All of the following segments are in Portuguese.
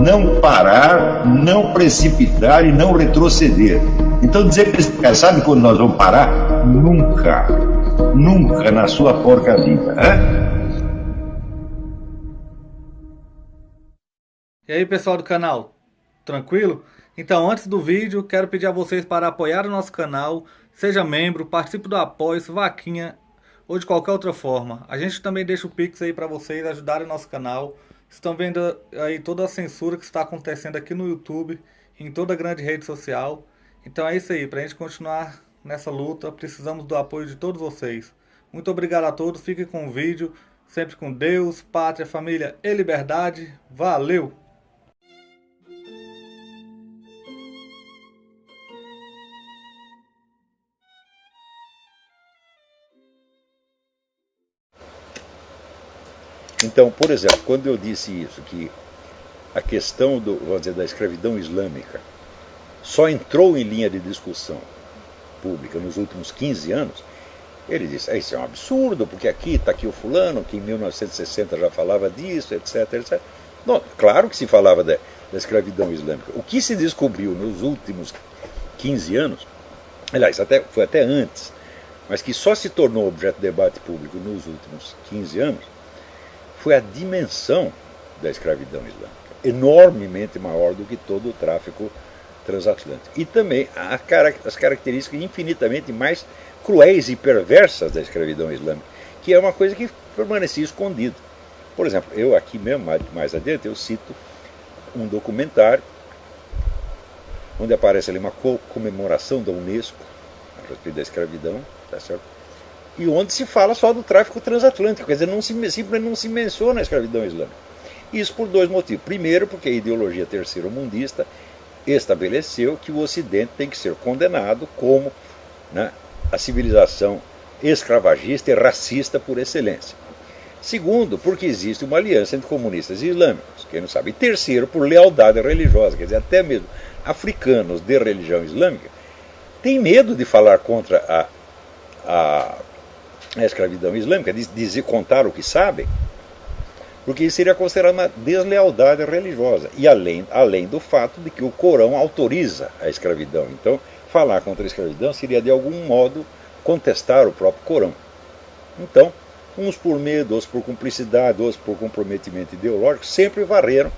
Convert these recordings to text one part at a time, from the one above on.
não parar, não precipitar e não retroceder. Então dizer para esse cara, sabe quando nós vamos parar? Nunca. Nunca na sua porca vida. E aí, pessoal do canal, tranquilo? Então, antes do vídeo, quero pedir a vocês para apoiar o nosso canal, seja membro, participe do apoio, vaquinha ou de qualquer outra forma. A gente também deixa o Pix aí para vocês ajudarem o nosso canal. Estão vendo aí toda a censura que está acontecendo aqui no YouTube, em toda a grande rede social. Então é isso aí, para a gente continuar nessa luta, precisamos do apoio de todos vocês. Muito obrigado a todos, fiquem com o vídeo, sempre com Deus, pátria, família e liberdade. Valeu! Então, por exemplo, quando eu disse isso, que a questão vamos dizer, da escravidão islâmica só entrou em linha de discussão pública nos últimos 15 anos, ele disse, isso é um absurdo, porque está aqui o fulano, que em 1960 já falava disso, etc, etc. Não, claro que se falava da escravidão islâmica. O que se descobriu nos últimos 15 anos, aliás, foi até antes, mas que só se tornou objeto de debate público nos últimos 15 anos, foi a dimensão da escravidão islâmica, enormemente maior do que todo o tráfico transatlântico. E também as características infinitamente mais cruéis e perversas da escravidão islâmica, que é uma coisa que permanecia escondida. Por exemplo, eu aqui mesmo, mais adiante, eu cito um documentário onde aparece ali uma comemoração da Unesco a respeito da escravidão, tá certo? E onde se fala só do tráfico transatlântico, quer dizer, simplesmente não se menciona a escravidão islâmica. Isso por dois motivos. Primeiro, porque a ideologia terceiro-mundista estabeleceu que o Ocidente tem que ser condenado como, né, a civilização escravagista e racista por excelência. Segundo, porque existe uma aliança entre comunistas e islâmicos, quem não sabe. E terceiro, por lealdade religiosa, quer dizer, até mesmo africanos de religião islâmica têm medo de falar contra a escravidão islâmica, de contar o que sabem, porque isso seria considerado uma deslealdade religiosa, e além do fato de que o Corão autoriza a escravidão. Então, falar contra a escravidão seria de algum modo contestar o próprio Corão. Então, uns por medo, outros por cumplicidade, outros por comprometimento ideológico, sempre varreram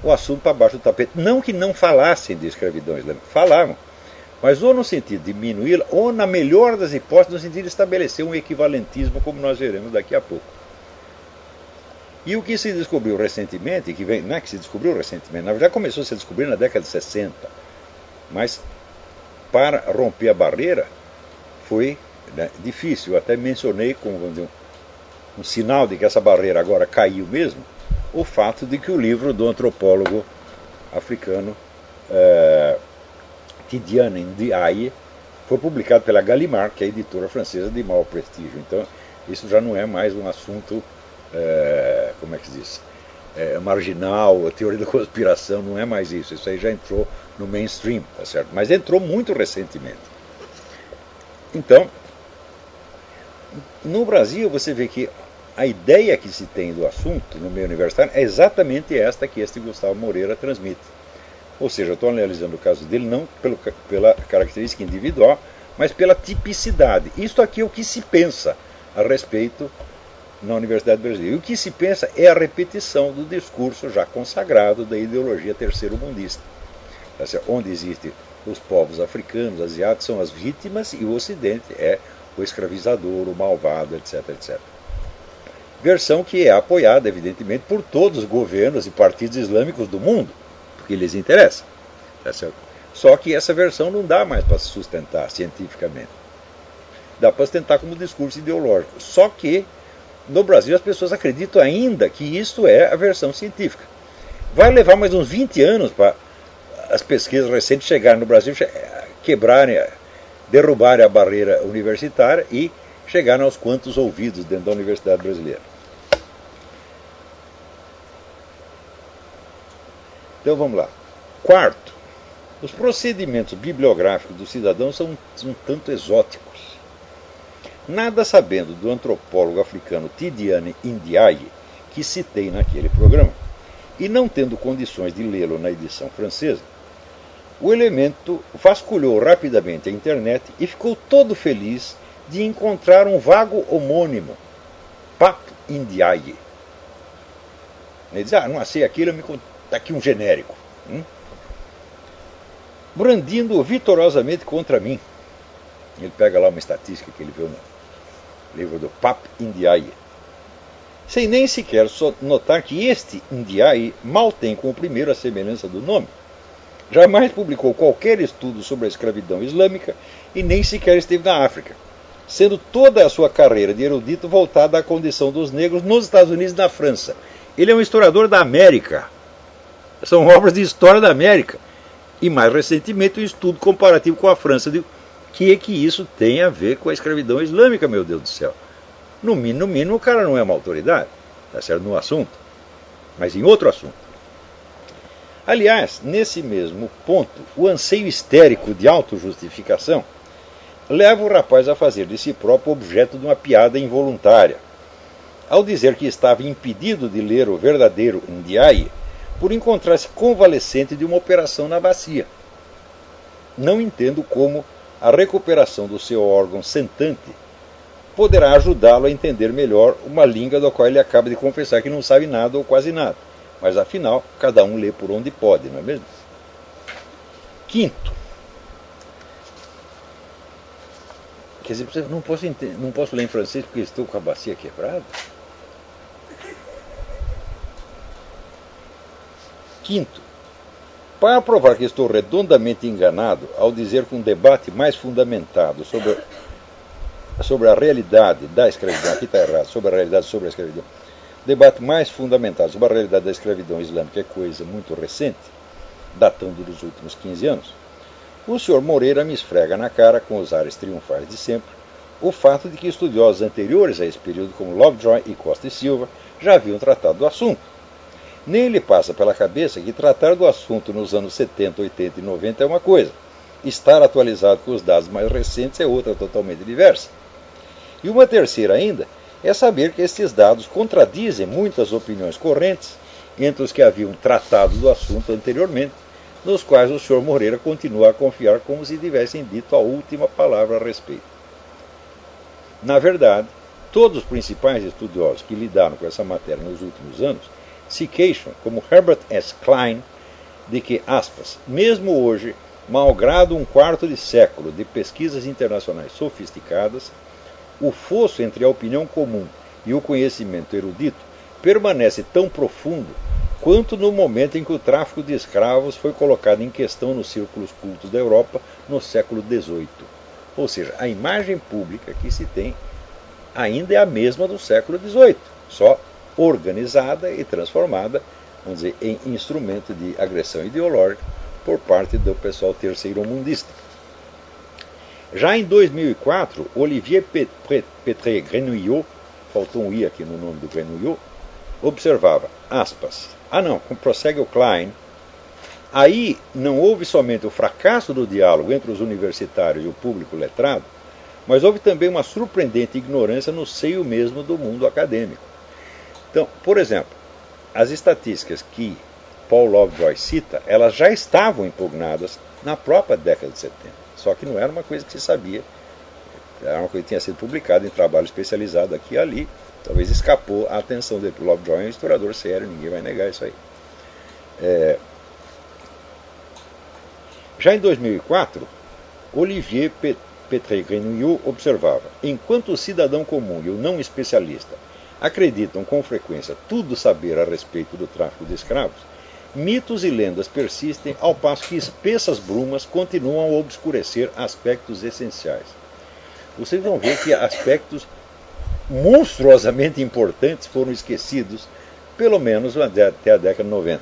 o assunto para baixo do tapete. Não que não falassem de escravidão islâmica, falavam, mas ou no sentido de diminuí-la, ou na melhor das hipóteses, no sentido de estabelecer um equivalentismo, como nós veremos daqui a pouco. E o que se descobriu recentemente, não é que se descobriu recentemente, na verdade começou a se descobrir na década de 60, mas para romper a barreira foi, né, difícil. Eu até mencionei como, vamos dizer, um sinal de que essa barreira agora caiu mesmo, o fato de que o livro do antropólogo africano Tidiane Ndiaye foi publicado pela Gallimard, que é a editora francesa de maior prestígio. Então, isso já não é mais um assunto, como é que se diz, marginal, a teoria da conspiração, não é mais isso. Isso aí já entrou no mainstream, tá certo? Mas entrou muito recentemente. Então, no Brasil, você vê que a ideia que se tem do assunto no meio universitário é exatamente esta que este Gustavo Moreira transmite. Ou seja, eu estou analisando o caso dele não pela característica individual, mas pela tipicidade. Isto aqui é o que se pensa a respeito na Universidade Brasileira. E o que se pensa é a repetição do discurso já consagrado da ideologia terceiro-mundista, onde existem os povos africanos, asiáticos, são as vítimas, e o Ocidente é o escravizador, o malvado, etc, etc. Versão que é apoiada, evidentemente, por todos os governos e partidos islâmicos do mundo, que lhes interessa. Tá certo? Só que essa versão não dá mais para se sustentar cientificamente. Dá para sustentar como discurso ideológico. Só que no Brasil as pessoas acreditam ainda que isso é a versão científica. Vai levar mais uns 20 anos para as pesquisas recentes chegarem no Brasil, quebrarem, derrubarem a barreira universitária e chegarem aos quantos ouvidos dentro da Universidade Brasileira. Então vamos lá. Quarto, os procedimentos bibliográficos do cidadão são um tanto exóticos. Nada sabendo do antropólogo africano Tidiane Ndiaye, que citei naquele programa, e não tendo condições de lê-lo na edição francesa, o elemento vasculhou rapidamente a internet e ficou todo feliz de encontrar um vago homônimo, Pape Ndiaye. Ele diz, não achei aquilo, está aqui um genérico. Brandindo vitorosamente contra mim. Ele pega lá uma estatística que ele viu no livro do Pape Ndiaye. Sem nem sequer notar que este Ndiaye mal tem com o primeiro a semelhança do nome. Jamais publicou qualquer estudo sobre a escravidão islâmica e nem sequer esteve na África, sendo toda a sua carreira de erudito voltada à condição dos negros nos Estados Unidos e na França. Ele é um historiador da América. São obras de história da América. E mais recentemente um estudo comparativo com a França. O que é que isso tem a ver com a escravidão islâmica, meu Deus do céu? No mínimo, o cara não é uma autoridade, tá certo, no assunto, mas em outro assunto. Aliás, nesse mesmo ponto, o anseio histérico de autojustificação leva o rapaz a fazer de si próprio objeto de uma piada involuntária, ao dizer que estava impedido de ler o verdadeiro Ndiaye por encontrar-se convalescente de uma operação na bacia. Não entendo como a recuperação do seu órgão sentante poderá ajudá-lo a entender melhor uma língua da qual ele acaba de confessar que não sabe nada ou quase nada. Mas, afinal, cada um lê por onde pode, não é mesmo? Quinto. Quer dizer, não posso ler em francês porque estou com a bacia quebrada? Quinto. Para provar que estou redondamente enganado ao dizer que um debate mais fundamentado sobre a realidade da escravidão, aqui está errado, sobre a realidade sobre a escravidão, debate mais fundamentado sobre a realidade da escravidão islâmica é coisa muito recente, datando dos últimos 15 anos, o Sr. Moreira me esfrega na cara, com os ares triunfais de sempre, o fato de que estudiosos anteriores a esse período, como Lovejoy e Costa e Silva, já haviam tratado do assunto. Nem lhe passa pela cabeça que tratar do assunto nos anos 70, 80 e 90 é uma coisa, estar atualizado com os dados mais recentes é outra totalmente diversa. E uma terceira ainda é saber que estes dados contradizem muitas opiniões correntes entre os que haviam tratado do assunto anteriormente, nos quais o Sr. Moreira continua a confiar como se tivessem dito a última palavra a respeito. Na verdade, todos os principais estudiosos que lidaram com essa matéria nos últimos anos se queixam, como Herbert S. Klein, de que, aspas, mesmo hoje, malgrado um quarto de século de pesquisas internacionais sofisticadas, o fosso entre a opinião comum e o conhecimento erudito permanece tão profundo quanto no momento em que o tráfico de escravos foi colocado em questão nos círculos cultos da Europa no século XVIII. Ou seja, a imagem pública que se tem ainda é a mesma do século XVIII, só organizada e transformada, vamos dizer, em instrumento de agressão ideológica por parte do pessoal terceiro-mundista. Já em 2004, Olivier Pétré-Grenouillot, faltou um i aqui no nome do Grenouillot, observava, aspas, prossegue o Klein, aí não houve somente o fracasso do diálogo entre os universitários e o público letrado, mas houve também uma surpreendente ignorância no seio mesmo do mundo acadêmico. Então, por exemplo, as estatísticas que Paul Lovejoy cita, elas já estavam impugnadas na própria década de 70. Só que não era uma coisa que se sabia, era uma coisa que tinha sido publicada em trabalho especializado aqui e ali, talvez escapou a atenção dele. O Lovejoy é um historiador sério, ninguém vai negar isso aí. Já em 2004, Olivier Pétré-Grenouillot observava, enquanto o cidadão comum e o não especialista acreditam com frequência tudo saber a respeito do tráfico de escravos, mitos e lendas persistem, ao passo que espessas brumas continuam a obscurecer aspectos essenciais. Vocês vão ver que aspectos monstruosamente importantes foram esquecidos, pelo menos até a década de 90.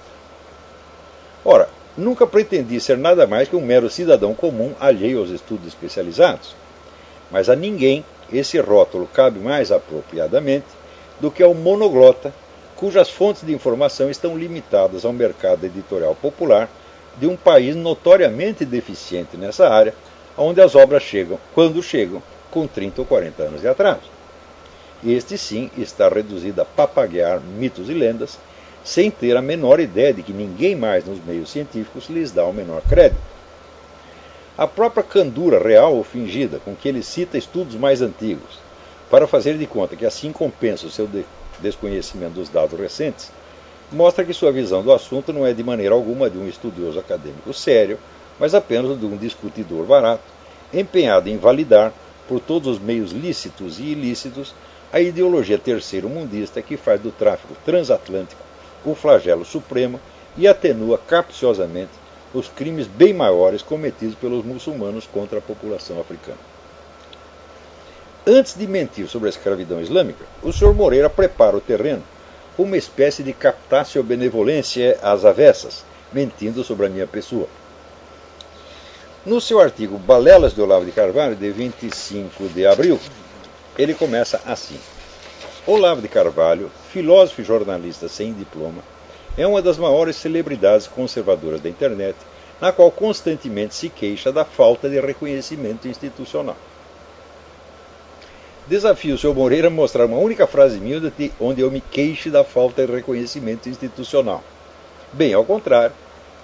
Ora, nunca pretendi ser nada mais que um mero cidadão comum alheio aos estudos especializados, mas a ninguém esse rótulo cabe mais apropriadamente do que ao monoglota, cujas fontes de informação estão limitadas ao mercado editorial popular de um país notoriamente deficiente nessa área, onde as obras chegam, quando chegam, com 30 ou 40 anos de atraso. Este, sim, está reduzido a papaguear mitos e lendas, sem ter a menor ideia de que ninguém mais nos meios científicos lhes dá o menor crédito. A própria candura real ou fingida com que ele cita estudos mais antigos, para fazer de conta que assim compensa o seu desconhecimento dos dados recentes, mostra que sua visão do assunto não é de maneira alguma de um estudioso acadêmico sério, mas apenas de um discutidor barato, empenhado em validar, por todos os meios lícitos e ilícitos, a ideologia terceiro-mundista que faz do tráfico transatlântico o flagelo supremo e atenua capciosamente os crimes bem maiores cometidos pelos muçulmanos contra a população africana. Antes de mentir sobre a escravidão islâmica, o Sr. Moreira prepara o terreno com uma espécie de captatio benevolentiae às avessas, mentindo sobre a minha pessoa. No seu artigo Balelas de Olavo de Carvalho, de 25 de abril, ele começa assim. Olavo de Carvalho, filósofo e jornalista sem diploma, é uma das maiores celebridades conservadoras da internet, na qual constantemente se queixa da falta de reconhecimento institucional. Desafio o Sr. Moreira a mostrar uma única frase minha onde eu me queixe da falta de reconhecimento institucional. Bem, ao contrário,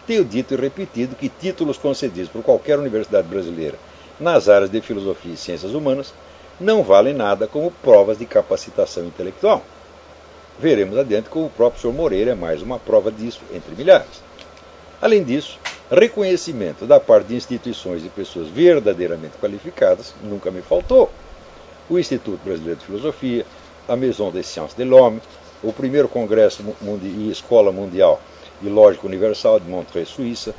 tenho dito e repetido que títulos concedidos por qualquer universidade brasileira nas áreas de filosofia e ciências humanas não valem nada como provas de capacitação intelectual. Veremos adiante como o próprio Sr. Moreira é mais uma prova disso, entre milhares. Além disso, reconhecimento da parte de instituições e pessoas verdadeiramente qualificadas nunca me faltou. O Instituto Brasileiro de Filosofia, a Maison des Sciences de l'Homme, o primeiro Congresso e Escola Mundial de Lógica Universal de Montreux, Suíça,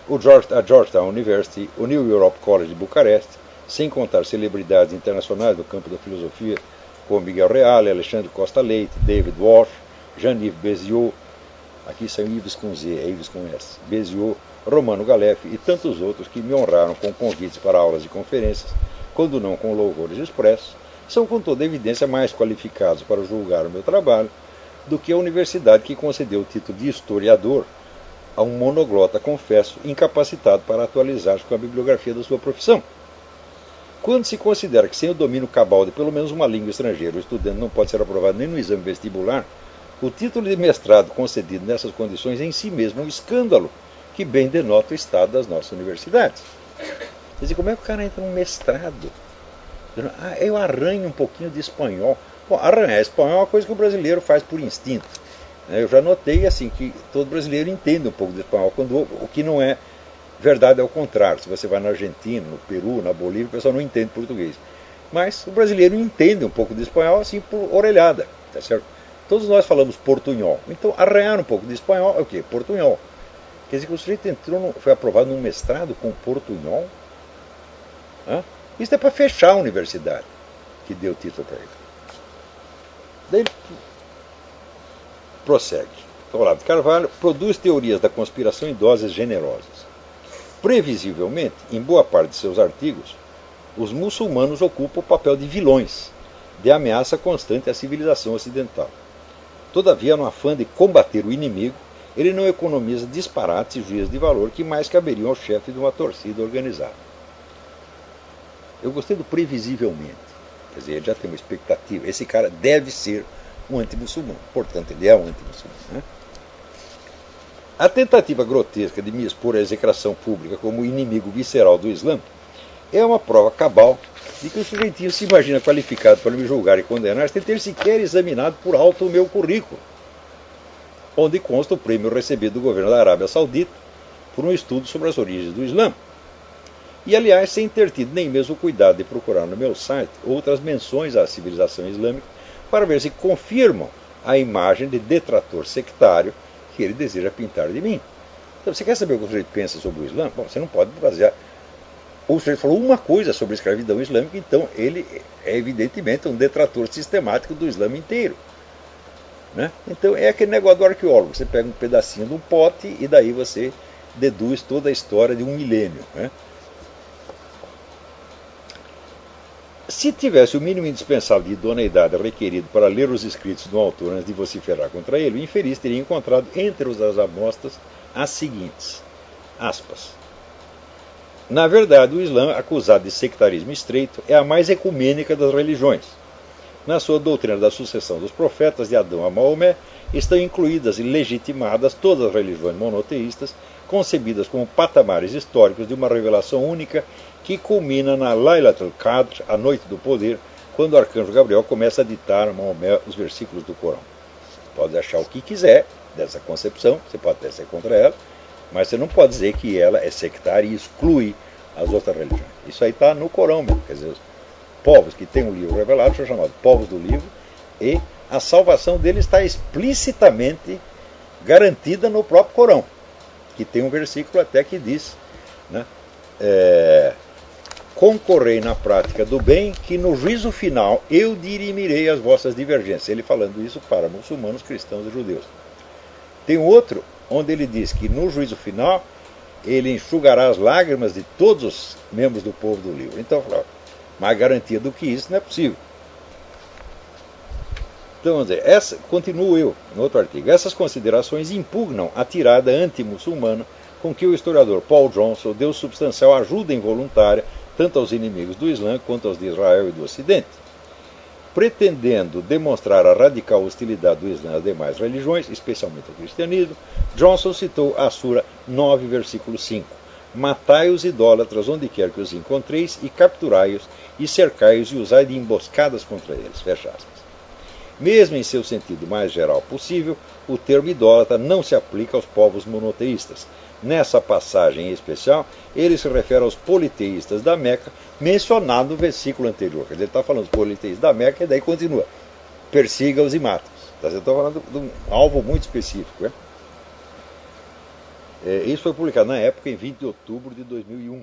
a Georgetown University, o New Europe College de Bucareste, sem contar celebridades internacionais do campo da filosofia, como Miguel Reale, Alexandre Costa Leite, David Walsh, Jean-Yves Béziot, aqui são Yves com Z, é Yves com S, Béziot, Romano Galef e tantos outros que me honraram com convites para aulas e conferências, quando não com louvores expressos, são com toda evidência mais qualificados para julgar o meu trabalho do que a universidade que concedeu o título de historiador a um monoglota, confesso, incapacitado para atualizar-se com a bibliografia da sua profissão. Quando se considera que sem o domínio cabal de pelo menos uma língua estrangeira o estudante não pode ser aprovado nem no exame vestibular, o título de mestrado concedido nessas condições é em si mesmo um escândalo que bem denota o estado das nossas universidades. Quer dizer, como é que o cara entra num mestrado? Eu arranho um pouquinho de espanhol. Bom, arranhar espanhol é uma coisa que o brasileiro faz por instinto. Eu já notei assim que todo brasileiro entende um pouco de espanhol, quando o que não é verdade é o contrário. Se você vai na Argentina, no Peru, na Bolívia, o pessoal não entende português. Mas o brasileiro entende um pouco de espanhol assim por orelhada, tá certo? Todos nós falamos portunhol. Então, arranhar um pouco de espanhol é o quê? Portunhol. Quer dizer que o sujeito foi aprovado num mestrado com portunhol? Isso é para fechar a universidade que deu o título para ele. Daí ele prossegue. Olavo de Carvalho produz teorias da conspiração em doses generosas. Previsivelmente, em boa parte de seus artigos, os muçulmanos ocupam o papel de vilões, de ameaça constante à civilização ocidental. Todavia, no afã de combater o inimigo, ele não economiza disparates e juízes de valor que mais caberiam ao chefe de uma torcida organizada. Eu gostei do previsivelmente. Quer dizer, ele já tem uma expectativa. Esse cara deve ser um anti-muçulmano. Portanto, ele é um anti-muçulmano. Né? A tentativa grotesca de me expor à execração pública como inimigo visceral do Islã é uma prova cabal de que o sujeitinho se imagina qualificado para me julgar e condenar sem ter sequer examinado por alto o meu currículo, onde consta o prêmio recebido do governo da Arábia Saudita por um estudo sobre as origens do Islã. E, aliás, sem ter tido nem mesmo o cuidado de procurar no meu site outras menções à civilização islâmica para ver se confirmam a imagem de detrator sectário que ele deseja pintar de mim. Então, você quer saber o que o sujeito pensa sobre o Islã? Bom, você não pode basear. O sujeito falou uma coisa sobre a escravidão islâmica, então ele é evidentemente um detrator sistemático do Islã inteiro. Né? Então é aquele negócio do arqueólogo. Você pega um pedacinho de um pote e daí você deduz toda a história de um milênio. Né? Se tivesse o mínimo indispensável de idoneidade requerido para ler os escritos do autor antes de vociferar contra ele, o infeliz teria encontrado entre as amostras as seguintes, aspas. Na verdade, o Islã, acusado de sectarismo estreito, é a mais ecumênica das religiões. na sua doutrina da sucessão dos profetas de Adão a Maomé, estão incluídas e legitimadas todas as religiões monoteístas, concebidas como patamares históricos de uma revelação única que culmina na Laylatul Qadr, a noite do poder, quando o arcanjo Gabriel começa a ditar a Maomé os versículos do Corão. Pode achar o que quiser dessa concepção, você pode até ser contra ela, mas você não pode dizer que ela é sectária e exclui as outras religiões. Isso aí está no Corão mesmo, quer dizer, os povos que têm o livro revelado são chamados povos do livro, e a salvação deles está explicitamente garantida no próprio Corão, que tem um versículo até que diz, né, concorrei na prática do bem, que no juízo final eu dirimirei as vossas divergências. Ele falando isso para muçulmanos, cristãos e judeus. Tem outro onde ele diz que no juízo final ele enxugará as lágrimas de todos os membros do povo do livro. Então, mais garantia do que isso não é possível. Então, vamos dizer, continuo eu, no outro artigo, essas considerações impugnam a tirada anti-muçulmana com que o historiador Paul Johnson deu substancial ajuda involuntária tanto aos inimigos do Islã quanto aos de Israel e do Ocidente. Pretendendo demonstrar a radical hostilidade do Islã às demais religiões, especialmente ao cristianismo, Johnson citou a Sura 9, versículo 5. Matai os idólatras onde quer que os encontreis e capturai-os e cercai-os e usai de emboscadas contra eles. Fecha aspas. Mesmo em seu sentido mais geral possível, o termo idólatra não se aplica aos povos monoteístas. Nessa passagem em especial, ele se refere aos politeístas da Meca, mencionado no versículo anterior. Quer dizer, ele está falando dos politeístas da Meca e daí continua. Persiga-os e mata-os. Então, está falando de um alvo muito específico. Né? Isso foi publicado na época, em 20 de outubro de 2001.